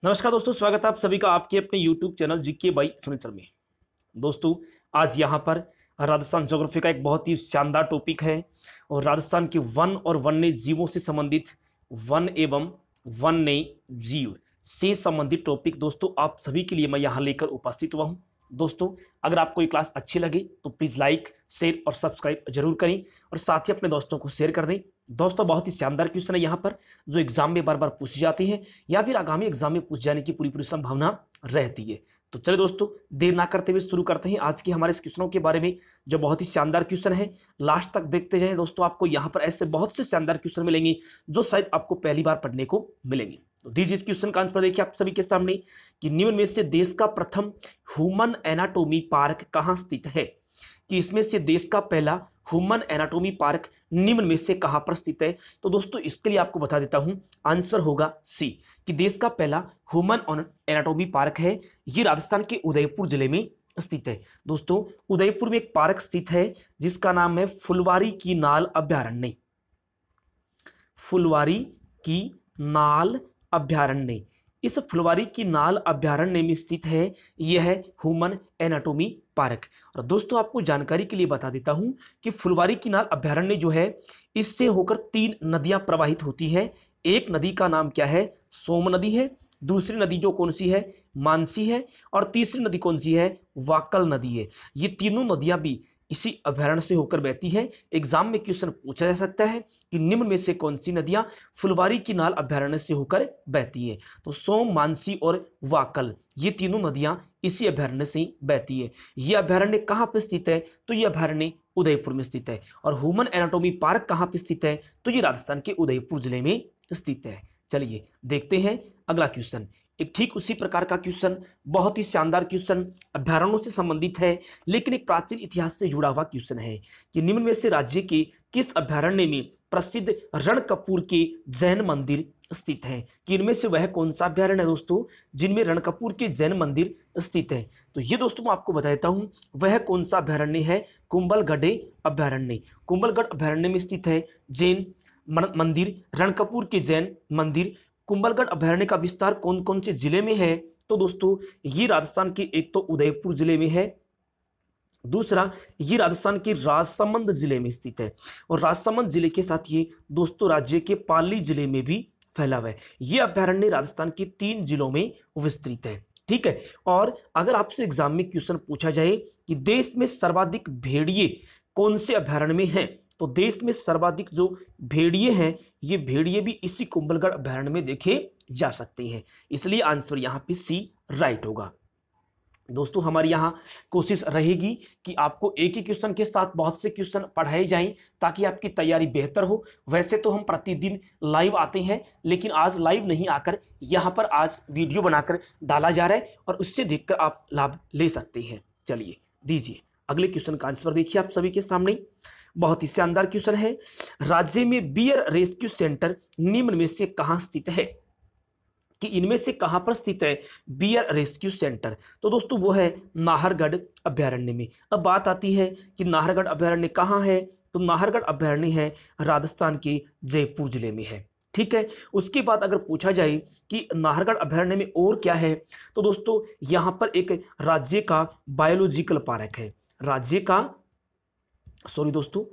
नमस्कार दोस्तों, स्वागत है आप सभी का आपके अपने YouTube channel GK by Sunil sir में। दोस्तों, आज यहाँ पर राजस्थान ज्योग्राफी का एक बहुत ही शानदार टॉपिक है और राजस्थान के वन और वन्य जीवों से संबंधित वन एवं वन्य जीव से संबंधित टॉपिक दोस्तों आप सभी के लिए मैं यहाँ लेकर उपस्थित हुआ हूँ। दोस्तों, अगर आपको ये क्लास अच्छी लगे तो प्लीज़ लाइक, शेयर और सब्सक्राइब जरूर करें और साथ ही अपने दोस्तों को शेयर कर दें। दोस्तों, बहुत ही शानदार क्वेश्चन है यहाँ पर जो एग्जाम में बार बार पूछे जाते हैं या फिर आगामी एग्जाम में पूछ जाने की पूरी संभावना रहती है। तो चलिए दोस्तों, देर ना करते हुए शुरू करते हैं आज के हमारे इस क्वेश्चनों के बारे में जो बहुत ही शानदार क्वेश्चन है। लास्ट तक देखते जाएं दोस्तों, आपको यहाँ पर ऐसे बहुत से शानदार क्वेश्चन मिलेंगे जो शायद आपको पहली बार पढ़ने को मिलेंगे। तो दीजिए इस क्वेश्चन का आंसर देखिए आप सभी के सामने कि निम्न में से देश का प्रथम ह्यूमन एनाटॉमी पार्क कहाँ स्थित है। कि इसमें से देश का पहला ह्यूमन एनाटॉमी पार्क निम्न में से कहां पर स्थित है। तो दोस्तों, इसके लिए आपको बता देता हूं, आंसर होगा सी कि देश का पहला ह्यूमन एनाटॉमी पार्क है, ये राजस्थान के उदयपुर जिले में स्थित है। दोस्तों, उदयपुर में एक पार्क स्थित है जिसका नाम है फुलवारी की नाल अभ्यारण्य। फुलवारी की नाल अभ्यारण्य, इस फुलवारी की नाल अभ्यारण्य में स्थित है यह है ह्यूमन एनाटॉमी पार्क। और दोस्तों, आपको जानकारी के लिए बता देता हूं कि फुलवारी की नाल अभ्यारण्य जो है इससे होकर 3 नदियां प्रवाहित होती है। एक नदी का नाम क्या है, सोम नदी है। दूसरी नदी जो कौन सी है, मानसी है। और तीसरी नदी कौन सी है, वाकल नदी है। ये तीनों नदियां भी इसी अभ्यारण्य से होकर बहती है। एग्जाम में क्वेश्चन पूछा जा सकता है कि निम्न में से कौन सी नदियां फुलवारी की नाल अभ्यारण्य से होकर बहती है। तो सोम, मानसी और वाकल ये तीनों नदियां इसी अभ्यारण्य से बहती है। यह अभ्यारण्य कहाँ पर स्थित है, तो यह अभ्यारण्य उदयपुर में स्थित है। और ह्यूमन एनाटॉमी पार्क कहाँ पर स्थित है, तो ये राजस्थान के उदयपुर जिले में स्थित है। चलिए देखते हैं अगला क्वेश्चन। एक ठीक उसी प्रकार का क्वेश्चन, बहुत ही शानदार क्वेश्चन, अभ्यारण्यों से संबंधित है लेकिन एक प्राचीन इतिहास से जुड़ा हुआ क्वेश्चन है कि निम्न में से राज्य के किस अभ्यारण्य में प्रसिद्ध रणकपूर के जैन मंदिर स्थित है। कि इनमें से वह कौन सा अभ्यारण्य है दोस्तों जिनमें रणकपूर के जैन मंदिर स्थित है। तो ये दोस्तों मैं आपको बता देता हूं, वह कौन सा अभ्यारण्य है, कुंभलगढ़ अभ्यारण्य। कुंभलगढ़ अभ्यारण्य में स्थित है जैन मंदिर, रणकपूर के जैन मंदिर। कुंभलगढ़ अभ्यारण्य का विस्तार कौन कौन से जिले में है, तो दोस्तों ये राजस्थान के एक तो उदयपुर जिले में है, दूसरा ये राजस्थान के राजसमंद जिले में स्थित है और राजसमंद जिले के साथ ये दोस्तों राज्य के पाली जिले में भी फैला हुआ है। ये अभ्यारण्य राजस्थान के 3 जिलों में विस्तृत है। ठीक है। और अगर आपसे एग्जाम में क्वेश्चन पूछा जाए कि देश में सर्वाधिक भेड़िए कौन से अभ्यारण्य में हैं, तो देश में सर्वाधिक जो भेड़िए हैं ये भेड़िए भी इसी कुंभलगढ़ अभ्यारण्य में देखे जा सकते हैं। इसलिए आंसर यहां पे सी राइट होगा। दोस्तों, हमारी यहां कोशिश रहेगी कि आपको एक ही क्वेश्चन के साथ बहुत से क्वेश्चन पढ़ाए जाएं ताकि आपकी तैयारी बेहतर हो। वैसे तो हम प्रतिदिन लाइव आते हैं लेकिन आज लाइव नहीं आकर यहां पर आज वीडियो बनाकर डाला जा रहा है और उससे देखकर आप लाभ ले सकते हैं। चलिए दीजिए अगले क्वेश्चन का आंसर देखिए आप सभी के सामने, बहुत ही शानदार क्वेश्चन है। राज्य में बियर रेस्क्यू सेंटर निम्न में से कहां स्थित है। कि इनमें से कहां पर स्थित है बियर रेस्क्यू सेंटर, तो दोस्तों वो है नाहरगढ़ अभ्यारण्य में। अब बात आती है कि नाहरगढ़ अभ्यारण्य कहां है, तो नाहरगढ़ अभ्यारण्य है राजस्थान के जयपुर जिले में है। ठीक है। उसके बाद अगर पूछा जाए कि नाहरगढ़ अभ्यारण्य में और क्या है, तो दोस्तों यहां पर एक राज्य का बायोलॉजिकल पार्क है। राज्य का दोस्तों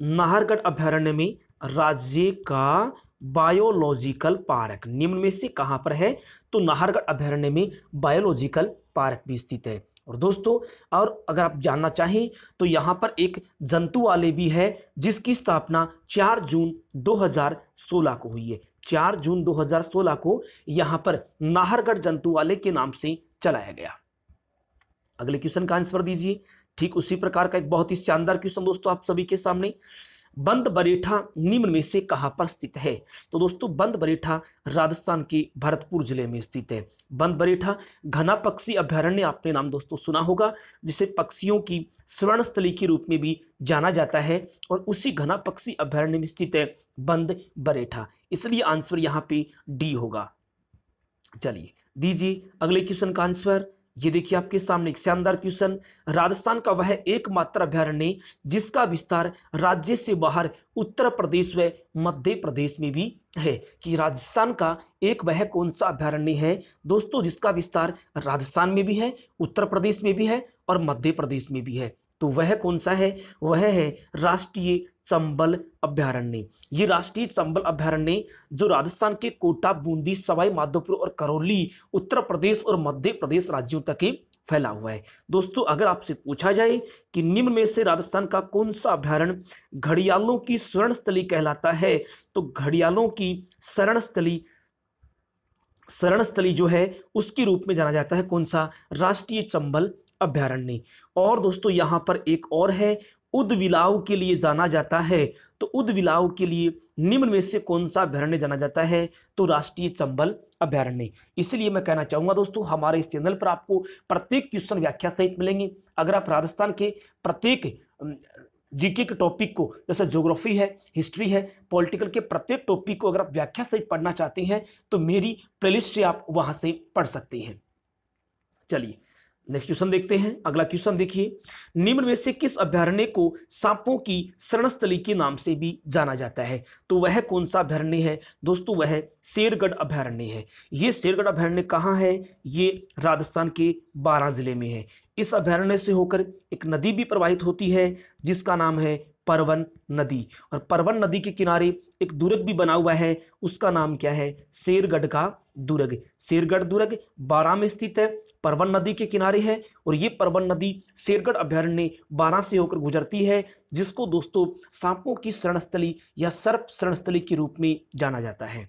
नाहरगढ़ अभ्यारण्य में राज्य का बायोलॉजिकल पार्क निम्न में से कहां पर है, तो नाहरगढ़ अभ्यारण्य में बायोलॉजिकल पार्क भी स्थित है। और दोस्तों और अगर आप जानना चाहें तो यहां पर एक जंतुआलय भी है जिसकी स्थापना 4 जून 2016 को हुई है। 4 जून 2016 को यहां पर नाहरगढ़ जंतुआलय के नाम से चलाया गया। अगले क्वेश्चन का आंसर दीजिए। ठीक उसी प्रकार का एक बहुत ही शानदार क्वेश्चन दोस्तों आप सभी के सामने, बंद बरेठा निम्न में से कहां पर स्थित है। तो दोस्तों बंद बरेठा राजस्थान के भरतपुर जिले में स्थित है। बंद बरेठा घना पक्षी अभ्यारण्य आपने नाम दोस्तों सुना होगा, जिसे पक्षियों की स्वर्ण स्थली के रूप में भी जाना जाता है और उसी घना पक्षी अभ्यारण्य में स्थित है बंद बरेठा। इसलिए आंसर यहां पे डी होगा। चलिए दीजिए अगले क्वेश्चन का आंसर। ये देखिए आपके सामने एक शानदार क्वेश्चन। राजस्थान का वह एकमात्र अभयारण्य जिसका विस्तार राज्य से बाहर उत्तर प्रदेश व मध्य प्रदेश में भी है, कि राजस्थान का एक वह कौन सा अभयारण्य है दोस्तों जिसका विस्तार राजस्थान में भी है, उत्तर प्रदेश में भी है और मध्य प्रदेश में भी है। तो वह कौन सा है? वह है राष्ट्रीय चंबल अभयारण्य। ये राष्ट्रीय चंबल अभयारण्य जो राजस्थान के कोटा, बूंदी, सवाई माधोपुर और करौली, उत्तर प्रदेश और मध्य प्रदेश राज्यों तक ही फैला हुआ है। दोस्तों अगर आपसे पूछा जाए कि निम्न में से राजस्थान का कौन सा अभयारण्य घड़ियालों की स्वर्ण स्थली कहलाता है, तो घड़ियालों की शरण स्थली जो है उसके रूप में जाना जाता है कौन सा? राष्ट्रीय चंबल अभयारण्य। और दोस्तों यहां पर एक और है, उदबिलाव के लिए जाना जाता है। तो उदबिलाव के लिए निम्न में से कौन सा अभयारण्य जाना जाता है? तो राष्ट्रीय चंबल अभयारण्य। इसलिए मैं कहना चाहूंगा दोस्तों हमारे इस चैनल पर आपको प्रत्येक क्वेश्चन व्याख्या सहित मिलेंगे। अगर आप राजस्थान के प्रत्येक जीके के टॉपिक को, जैसे ज्योग्राफी है, हिस्ट्री है, पॉलिटिकल के प्रत्येक टॉपिक को अगर आप व्याख्या सहित पढ़ना चाहते हैं तो मेरी प्लेलिस्ट से आप वहां से पढ़ सकते हैं। चलिए नेक्स्ट क्वेश्चन देखते हैं। अगला क्वेश्चन देखिए, निम्न में से किस अभयारण्य को सांपों की शरणस्थली के नाम से भी जाना जाता है? तो वह कौन सा अभयारण्य है दोस्तों? वह शेरगढ़ अभयारण्य है। ये शेरगढ़ अभयारण्य कहाँ है? ये राजस्थान के बारां जिले में है। इस अभयारण्य से होकर एक नदी भी प्रवाहित होती है जिसका नाम है परवन नदी, और परवन नदी के किनारे एक दुर्ग भी बना हुआ है, उसका नाम क्या है? शेरगढ़ का दुर्ग। शेरगढ़ दुर्ग बारां में स्थित है, परवन नदी के किनारे है, और ये परवन नदी शेरगढ़ अभयारण्य बारां से होकर गुजरती है, जिसको दोस्तों सांपों की शरणस्थली या सर्प शरणस्थली के रूप में जाना जाता है।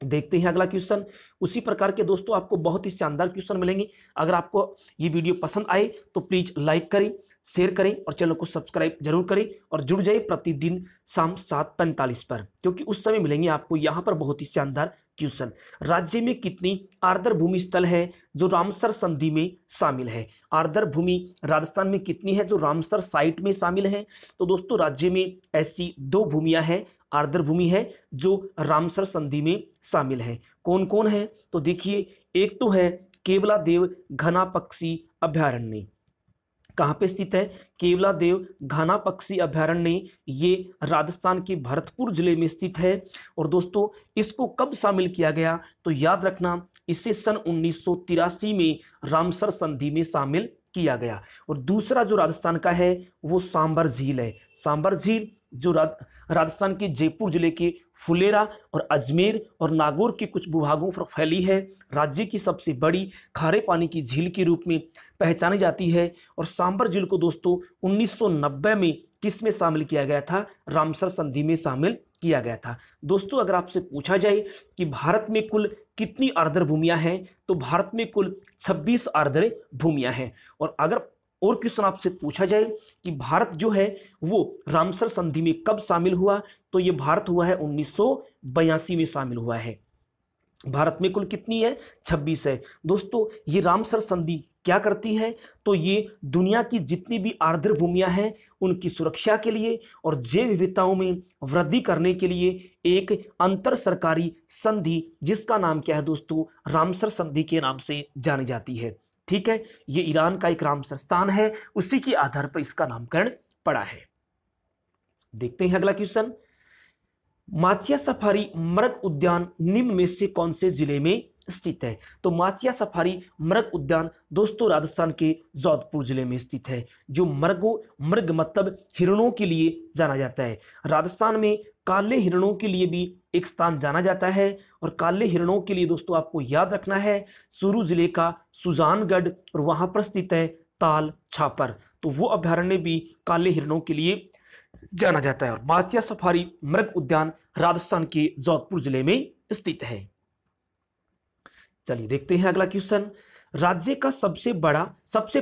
देखते हैं अगला क्वेश्चन। उसी प्रकार के दोस्तों आपको बहुत ही शानदार क्वेश्चन मिलेंगे। अगर आपको ये वीडियो पसंद आए तो प्लीज लाइक करें, शेयर करें और चैनल को सब्सक्राइब जरूर करें, और जुड़ जाए प्रतिदिन शाम 7:45 पर, क्योंकि उस समय मिलेंगे आपको यहाँ पर बहुत ही शानदार क्वेश्चन। राज्य में कितनी आर्द्र भूमि स्थल है जो रामसर संधि में शामिल है? आर्द्र भूमि राजस्थान में कितनी है जो रामसर साइट में शामिल है? तो दोस्तों राज्य में ऐसी 2 भूमियां हैं, आर्द्र भूमि है जो रामसर संधि में शामिल है। कौन कौन है? तो देखिए, एक तो है केवलादेव घना पक्षी अभयारण्य। कहाँ पे स्थित है? केवलादेव घना पक्षी अभयारण्य, ये राजस्थान के भरतपुर जिले में स्थित है। और दोस्तों इसको कब शामिल किया गया? तो याद रखना, इसे सन 1983 में रामसर संधि में शामिल किया गया। और दूसरा जो राजस्थान का है वो सांबर झील है। सांबर झील जो राजस्थान के जयपुर जिले के फुलेरा और अजमेर और नागौर के कुछ भूभागों पर फैली है। राज्य की सबसे बड़ी खारे पानी की झील के रूप में पहचानी जाती है। और सांबर झील को दोस्तों 1990 में किस में शामिल किया गया था? रामसर संधि में शामिल किया गया था। दोस्तों अगर आपसे पूछा जाए कि भारत में कुल कितनी आर्द्र भूमियां हैं, तो भारत में कुल 26 आर्द्र भूमियां हैं। और अगर और क्वेश्चन आपसे पूछा जाए कि भारत जो है वो रामसर संधि में कब शामिल हुआ, तो ये भारत हुआ है 1982 में शामिल हुआ है। भारत में कुल कितनी है? 26 है। दोस्तों ये रामसर संधि क्या करती है? तो ये दुनिया की जितनी भी आर्द्र भूमियां हैं उनकी सुरक्षा के लिए और जैव विविधताओं में वृद्धि करने के लिए एक अंतर सरकारी संधि, जिसका नाम क्या है दोस्तों? रामसर संधि के नाम से जानी जाती है। ठीक है, ये ईरान का एक रामसर स्थान है, उसी के आधार पर इसका नामकरण पड़ा है। देखते हैं अगला क्वेश्चन। माचिया सफारी मृग उद्यान निम्न में से कौन से जिले में स्थित है? तो माचिया सफारी मृग उद्यान दोस्तों राजस्थान के जोधपुर जिले में स्थित है, जो मृग मतलब हिरणों के लिए जाना जाता है। राजस्थान में काले हिरणों के लिए भी एक स्थान जाना जाता है, और काले हिरणों के लिए दोस्तों आपको याद रखना है चूरू जिले का सुजानगढ़, और वहां पर स्थित है ताल छापर। तो वो अभयारण्य भी काले हिरणों के लिए जाना जाता है। और माचिया सफारी मृग उद्यान राजस्थान के जोधपुर जिले में स्थित है। चलिए देखते हैं अगला क्वेश्चन। राज्य का सबसे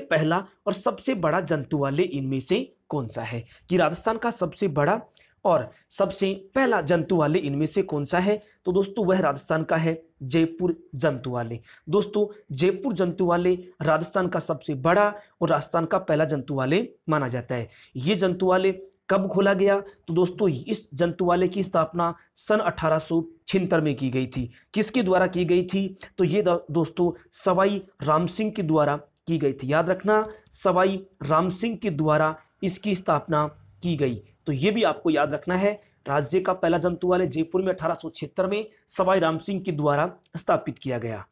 पहला और सबसे बड़ा जंतुआलय इनमें से कौन सा है? कि राजस्थान का सबसे बड़ा और सबसे पहला जंतुआलय इनमें से कौन सा है? तो दोस्तों वह राजस्थान का है जयपुर जंतुआलय। दोस्तों जयपुर जंतुआलय राजस्थान का सबसे बड़ा और राजस्थान का पहला जंतुआलय माना जाता है। ये जंतुआलय कब खोला गया? तो दोस्तों इस जंतुवालय की स्थापना सन 1876 में की गई थी। किसके द्वारा की गई थी? तो ये दोस्तों सवाई राम सिंह के द्वारा की गई थी। याद रखना, सवाई राम सिंह के द्वारा इसकी स्थापना की गई। तो ये भी आपको याद रखना है। राज्य का पहला जंतुवालय जयपुर में 1876 में सवाई राम सिंह के द्वारा स्थापित किया गया।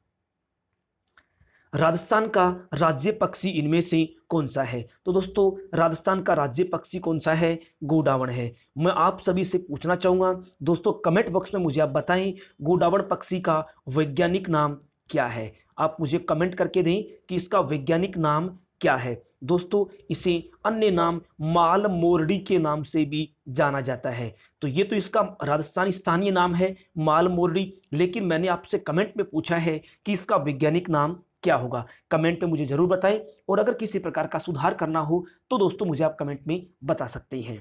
राजस्थान का राज्य पक्षी इनमें से कौन सा है? तो दोस्तों राजस्थान का राज्य पक्षी कौन सा है? गोडावण है। मैं आप सभी से पूछना चाहूंगा दोस्तों, कमेंट बॉक्स में मुझे आप बताएं गोडावण पक्षी का वैज्ञानिक नाम क्या है? आप मुझे कमेंट करके दें कि इसका वैज्ञानिक नाम क्या है। दोस्तों इसे अन्य नाम माल मोरडी के नाम से भी जाना जाता है। तो ये तो इसका राजस्थानी स्थानीय नाम है माल मोरडी, लेकिन मैंने आपसे कमेंट में पूछा है कि इसका वैज्ञानिक नाम क्या होगा। कमेंट में मुझे जरूर बताएं, और अगर किसी प्रकार का सुधार करना हो तो दोस्तों मुझे आप कमेंट में बता सकते हैं।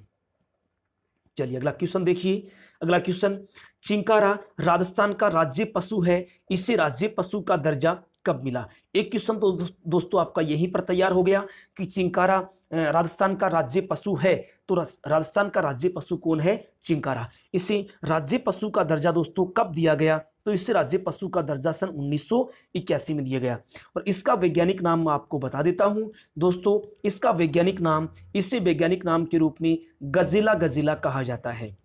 चलिए अगला क्वेश्चन देखिए। अगला क्वेश्चन, चिंकारा राजस्थान का राज्य पशु है, इसे राज्य पशु का दर्जा कब मिला? एक क्वेश्चन तो दोस्तों आपका यहीं पर तैयार हो गया कि चिंकारा राजस्थान का राज्य पशु है। तो राजस्थान का राज्य पशु कौन है? चिंकारा। इसे राज्य पशु का दर्जा दोस्तों कब दिया गया? तो इससे राज्य पशु का दर्जा सन 1981 में दिया गया। और इसका वैज्ञानिक नाम मैं आपको बता देता हूं दोस्तों, इसका वैज्ञानिक नाम, इसे वैज्ञानिक नाम के रूप में गजेला गजेला कहा जाता है।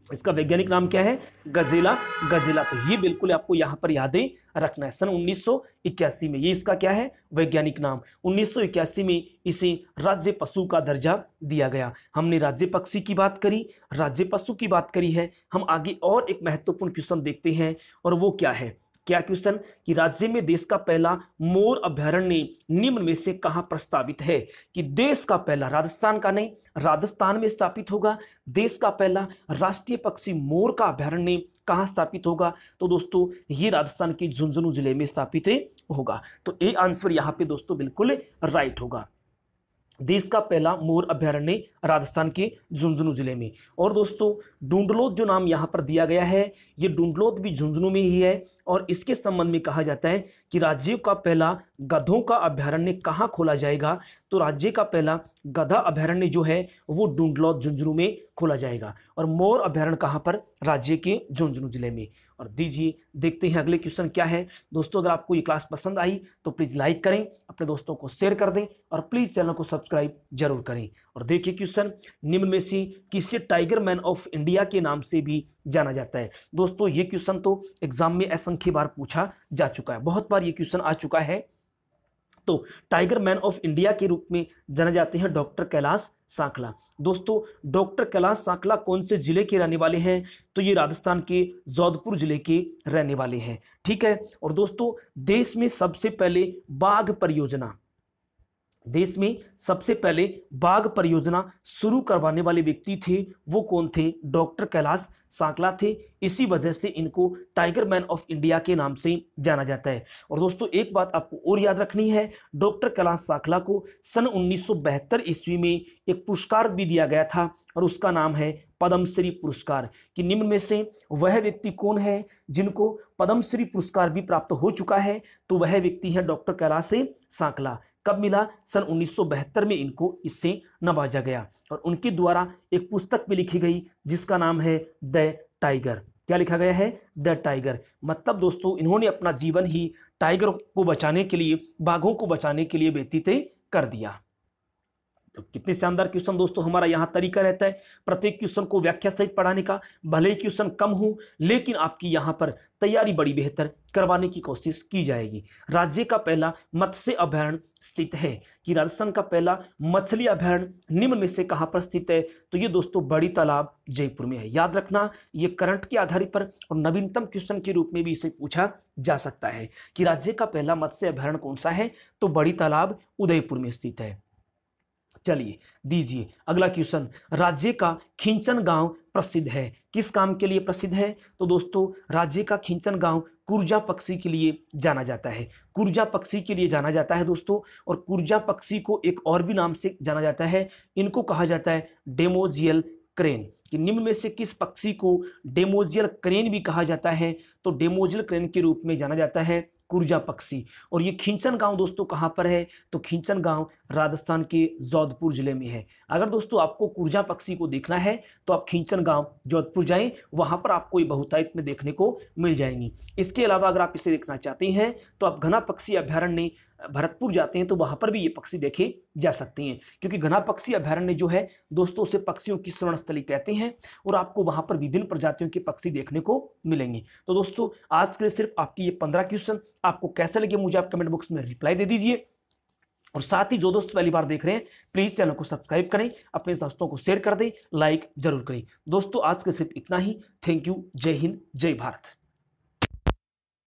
इसका वैज्ञानिक नाम क्या है? गजेला गजेला। तो ये बिल्कुल आपको यहां पर यादें रखना है। सन 1981 में ये इसका क्या है? वैज्ञानिक नाम। 1981 में इसे राज्य पशु का दर्जा दिया गया। हमने राज्य पक्षी की बात करी, राज्य पशु की बात करी है। हम आगे और एक महत्वपूर्ण क्वेश्चन देखते हैं, और वो क्या है? क्या क्वेश्चन कि राज्य में देश का पहला मोर अभयारण्य निम्न में से कहां प्रस्तावित है? कि देश का पहला, राजस्थान का नहीं, राजस्थान में स्थापित होगा। देश का पहला राष्ट्रीय पक्षी मोर का अभयारण्य कहां स्थापित होगा? तो दोस्तों ये राजस्थान के झुंझुनू जिले में स्थापित होगा। तो ए आंसर यहां पे दोस्तों बिल्कुल राइट होगा। देश का पहला मोर अभयारण्य राजस्थान के झुंझुनू जिले में। और दोस्तों डूंडलोद जो नाम यहाँ पर दिया गया है, ये डूंडलोद भी झुंझुनू में ही है। और इसके संबंध में कहा जाता है कि राज्य का पहला गधों का अभयारण्य कहाँ खोला जाएगा? तो राज्य का पहला गधा अभयारण्य जो है वो डूंडलोद झुंझुनू में खोला जाएगा। और मोर अभयारण्य कहाँ पर? राज्य के झुंझुनू जिले में। और दीजिए देखते हैं अगले क्वेश्चन क्या है। दोस्तों अगर आपको ये क्लास पसंद आई तो प्लीज लाइक करें, अपने दोस्तों को शेयर कर दें, और प्लीज चैनल को सब्सक्राइब जरूर करें। और देखिए क्वेश्चन, निम्न में से किसे टाइगर मैन ऑफ इंडिया के नाम से भी जाना जाता है? दोस्तों ये क्वेश्चन तो एग्जाम में असंख्य बार पूछा जा चुका है, बहुत बार ये क्वेश्चन आ चुका है। तो टाइगर मैन ऑफ इंडिया के रूप में जाने जाते हैं डॉक्टर कैलाश सांकला। दोस्तों डॉक्टर कैलाश सांकला कौन से जिले के रहने वाले हैं? तो ये राजस्थान के जोधपुर जिले के रहने वाले हैं। ठीक है। और दोस्तों देश में सबसे पहले बाघ परियोजना, देश में सबसे पहले बाघ परियोजना शुरू करवाने वाले व्यक्ति थे, वो कौन थे? डॉक्टर कैलाश सांकला थे। इसी वजह से इनको टाइगर मैन ऑफ इंडिया के नाम से जाना जाता है। और दोस्तों एक बात आपको और याद रखनी है, डॉक्टर कैलाश सांकला को सन 1972 ईस्वी में एक पुरस्कार भी दिया गया था, और उसका नाम है पद्मश्री पुरस्कार। कि निम्न में से वह व्यक्ति कौन है जिनको पद्मश्री पुरस्कार भी प्राप्त हो चुका है? तो वह व्यक्ति है डॉक्टर कैलाश सांकला। कब मिला? सन 1972 में इनको इससे नवाजा गया। और उनके द्वारा एक पुस्तक भी लिखी गई जिसका नाम है द टाइगर। क्या लिखा गया है? The tiger. मतलब दोस्तों इन्होंने अपना जीवन ही टाइगर को बचाने के लिए, बाघों को बचाने के लिए व्यतीत कर दिया। तो कितने शानदार क्वेश्चन दोस्तों। हमारा यहाँ तरीका रहता है प्रत्येक क्वेश्चन को व्याख्या सहित पढ़ाने का। भले ही क्वेश्चन कम हो, लेकिन आपकी यहाँ पर तैयारी बड़ी बेहतर करवाने की कोशिश की जाएगी। राज्य का पहला मत्स्य अभयारण्य स्थित है। कि राजस्थान का पहला मछली अभयारण्य निम्न में से कहाँ पर स्थित है? तो ये दोस्तों बड़ी तालाब जयपुर में है। याद रखना, ये करंट के आधार पर और नवीनतम क्वेश्चन के रूप में भी इसे पूछा जा सकता है कि राज्य का पहला मत्स्य अभयारण्य कौन सा है? तो बड़ी तालाब उदयपुर में स्थित है। चलिए दीजिए अगला क्वेश्चन, राज्य का खिंचन गांव प्रसिद्ध है, किस काम के लिए प्रसिद्ध है? तो दोस्तों राज्य का खिंचन गांव कुरजा पक्षी के लिए जाना जाता है। कुरजा पक्षी के लिए जाना जाता है दोस्तों। और कुरजा पक्षी को एक और भी नाम से जाना जाता है, इनको कहा जाता है डेमोजियल क्रेन। कि निम्न में से किस पक्षी को डेमोजियल क्रेन भी कहा जाता है? तो डेमोजियल क्रेन के रूप में जाना जाता है कुरजा पक्षी। और ये खींचन गांव दोस्तों कहाँ पर है, तो खींचन गांव राजस्थान के जोधपुर जिले में है। अगर दोस्तों आपको कुरजा पक्षी को देखना है तो आप खींचन गांव जोधपुर जाएं, वहां पर आपको ये बहुतायत में देखने को मिल जाएंगी। इसके अलावा अगर आप इसे देखना चाहते हैं तो आप घना पक्षी अभयारण्य भरतपुर जाते हैं तो वहां पर भी ये पक्षी देखे जा सकते हैं, क्योंकि घना पक्षी अभयारण्य जो है दोस्तों उसे पक्षियों की स्वर्ण स्थली कहते हैं और आपको वहां पर विभिन्न प्रजातियों के पक्षी देखने को मिलेंगे। तो दोस्तों आज के लिए सिर्फ आपकी ये 15 क्वेश्चन आपको कैसे लगे मुझे आप कमेंट बॉक्स में रिप्लाई दे दीजिए। और साथ ही जो दोस्त पहली बार देख रहे हैं प्लीज चैनल को सब्सक्राइब करें, अपने दोस्तों को शेयर कर दें, लाइक जरूर करें। दोस्तों आज के सिर्फ इतना ही। Thank you. जय हिंद, जय भारत।